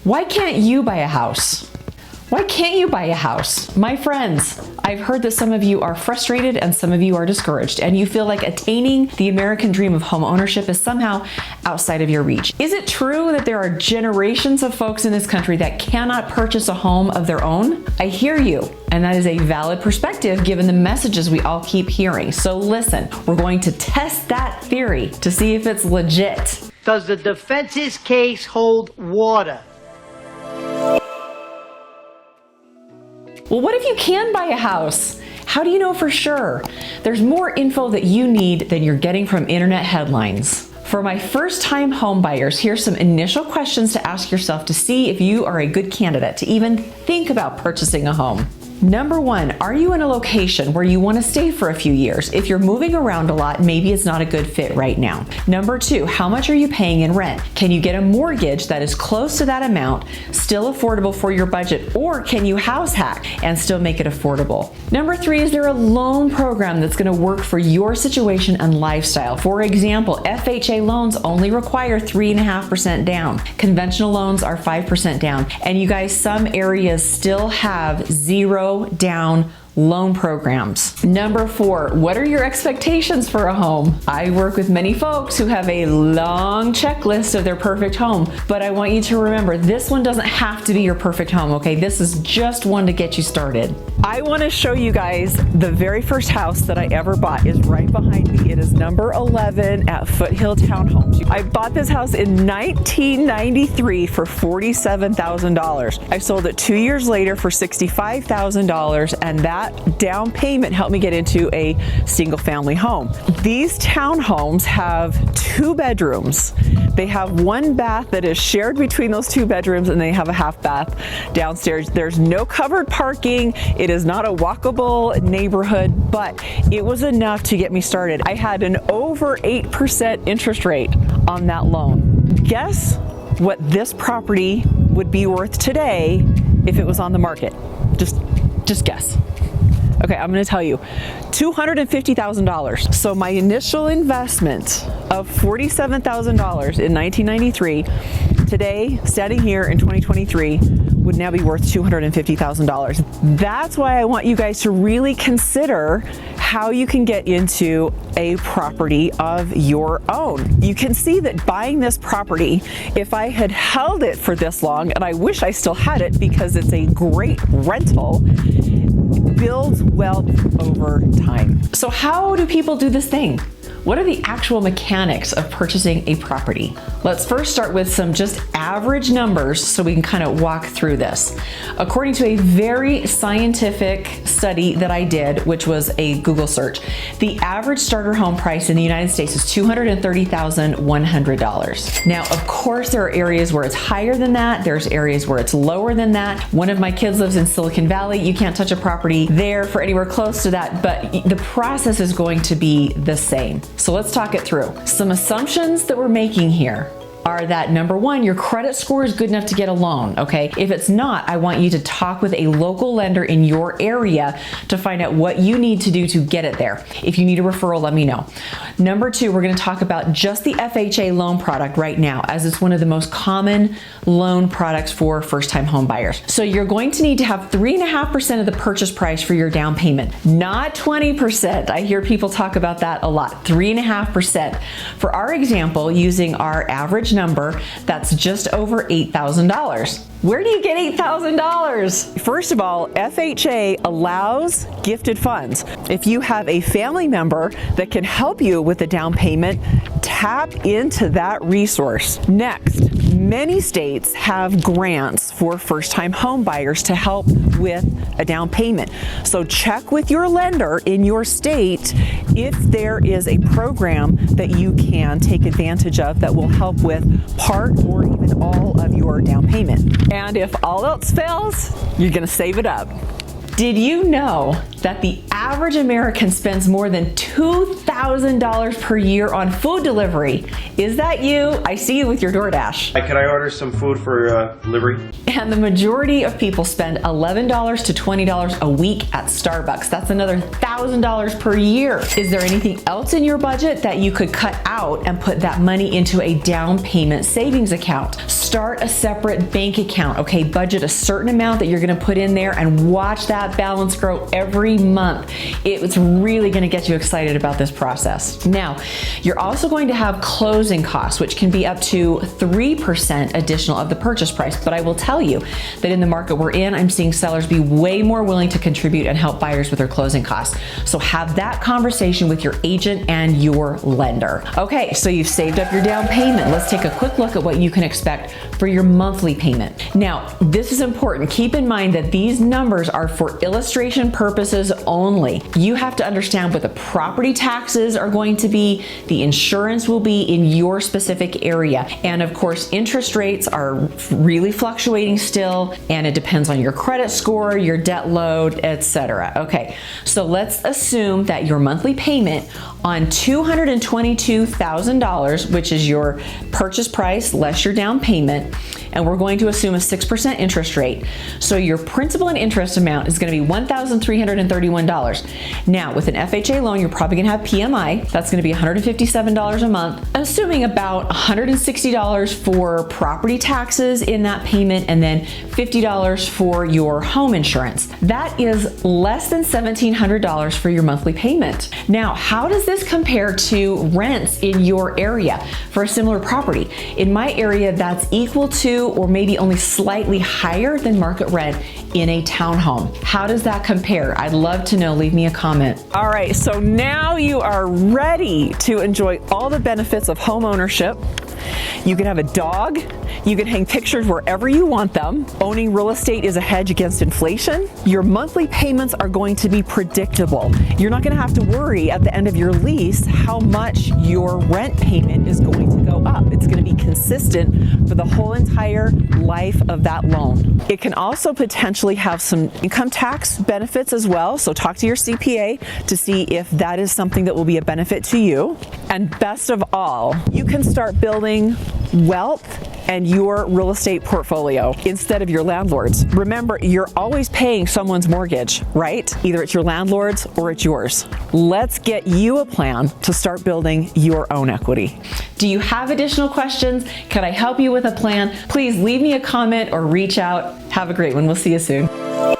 Why can't you buy a house? Why can't you buy a house? My friends, I've heard that some of you are frustrated and some of you are discouraged, and you feel like attaining the American dream of home ownership is somehow outside of your reach. Is it true that there are generations of folks in this country that cannot purchase a home of their own? I hear you, and that is a valid perspective given the messages we all keep hearing. So listen, we're going to test that theory to see if it's legit. Does the defense's case hold water? Well, what if you can buy a house? How do you know for sure? There's more info that you need than you're getting from internet headlines. For my first-time home buyers, here's some initial questions to ask yourself to see if you are a good candidate to even think about purchasing a home. Number one, are you in a location where you want to stay for a few years? If you're moving around a lot, maybe it's not a good fit right now. Number two, how much are you paying in rent? Can you get a mortgage that is close to that amount, still affordable for your budget, or can you house hack and still make it affordable? Number three, is there a loan program that's going to work for your situation and lifestyle? For example, FHA loans only require 3.5% down. Conventional loans are 5% down. And you guys, some areas still have zero down loan programs. Number four, what are your expectations for a home? I work with many folks who have a long checklist of their perfect home, but I want you to remember this one doesn't have to be your perfect home, okay? This is just one to get you started. I want to show you guys the very first house that I ever bought is right behind me. It is number 11 at Foothill Townhomes. I bought this house in 1993 for $47,000. I sold it 2 years later for $65,000, and that down payment helped me get into a single family home. These townhomes have 2 bedrooms. They have 1 bath that is shared between those 2 bedrooms, and they have a half bath downstairs. There's no covered parking. It is not a walkable neighborhood, but it was enough to get me started. I had an over 8% interest rate on that loan. Guess what this property would be worth today if it was on the market? Just guess. Okay, I'm gonna tell you, $250,000. So my initial investment of $47,000 in 1993, today, standing here in 2023, would now be worth $250,000. That's why I want you guys to really consider how you can get into a property of your own. You can see that buying this property, if I had held it for this long, and I wish I still had it because it's a great rental, builds wealth over time. So how do people do this thing? What are the actual mechanics of purchasing a property? Let's first start with some just average numbers so we can kind of walk through this. According to a very scientific study that I did, which was a Google search, the average starter home price in the United States is $230,100. Now, of course, there are areas where it's higher than that. There's areas where it's lower than that. One of my kids lives in Silicon Valley. You can't touch a property there for anywhere close to that, but the process is going to be the same. So let's talk it through. Some assumptions that we're making here are that number one, your credit score is good enough to get a loan, okay? If it's not, I want you to talk with a local lender in your area to find out what you need to do to get it there. If you need a referral, let me know. Number two, we're gonna talk about just the FHA loan product right now, as it's one of the most common loan products for first-time home buyers. So you're going to need to have 3.5% of the purchase price for your down payment, not 20%. I hear people talk about that a lot, 3.5%. For our example, using our average number, that's just over $8,000. Where do you get $8,000? First of all, FHA allows gifted funds. If you have a family member that can help you with the down payment, tap into that resource. Next, many states have grants for first-time home buyers to help with a down payment. So check with your lender in your state if there is a program that you can take advantage of that will help with part or even all of your down payment. And if all else fails, you're gonna save it up. Did you know that the average American spends more than $2,000 per year on food delivery? Is that you? I see you with your DoorDash. Hi, could I order some food for delivery? And the majority of people spend $11 to $20 a week at Starbucks. That's another $1,000 per year. Is there anything else in your budget that you could cut out and put that money into a down payment savings account? Start a separate bank account, okay? Budget a certain amount that you're gonna put in there and watch that balance grow every month. It's really gonna get you excited about this process. Now, you're also going to have closing costs, which can be up to 3% additional of the purchase price. But I will tell you that in the market we're in, I'm seeing sellers be way more willing to contribute and help buyers with their closing costs. So have that conversation with your agent and your lender. Okay, so you've saved up your down payment. Let's take a quick look at what you can expect for your monthly payment. Now, this is important. Keep in mind that these numbers are for illustration purposes only. You have to understand what the property taxes are going to be, the insurance will be in your specific area. And of course, interest rates are really fluctuating still, and it depends on your credit score, your debt load, etc. Okay, so let's assume that your monthly payment on $222,000, which is your purchase price less your down payment, and we're going to assume a 6% interest rate. So your principal and interest amount is going to be $1,331. Now, with an FHA loan, you're probably going to have PMI. That's going to be $157 a month, assuming about $160 for property taxes in that payment, and then $50 for your home insurance. That is less than $1,700 for your monthly payment. Now, how does this compare to rents in your area for a similar property? In my area, that's equal to or maybe only slightly higher than market rent in a townhome. How does that compare? I'd love to know. Leave me a comment. All right, so now you are ready to enjoy all the benefits of home ownership. You can have a dog. You can hang pictures wherever you want them. Owning real estate is a hedge against inflation. Your monthly payments are going to be predictable. You're not going to have to worry at the end of your lease how much your rent payment is going to go up. It's going to be consistent for the whole entire life of that loan. It can also potentially have some income tax benefits as well. So talk to your CPA to see if that is something that will be a benefit to you. And best of all, you can start building wealth and your real estate portfolio instead of your landlord's. Remember, you're always paying someone's mortgage, right? Either it's your landlord's or it's yours. Let's get you a plan to start building your own equity. Do you have additional questions? Can I help you with a plan? Please leave me a comment or reach out. Have a great one. We'll see you soon.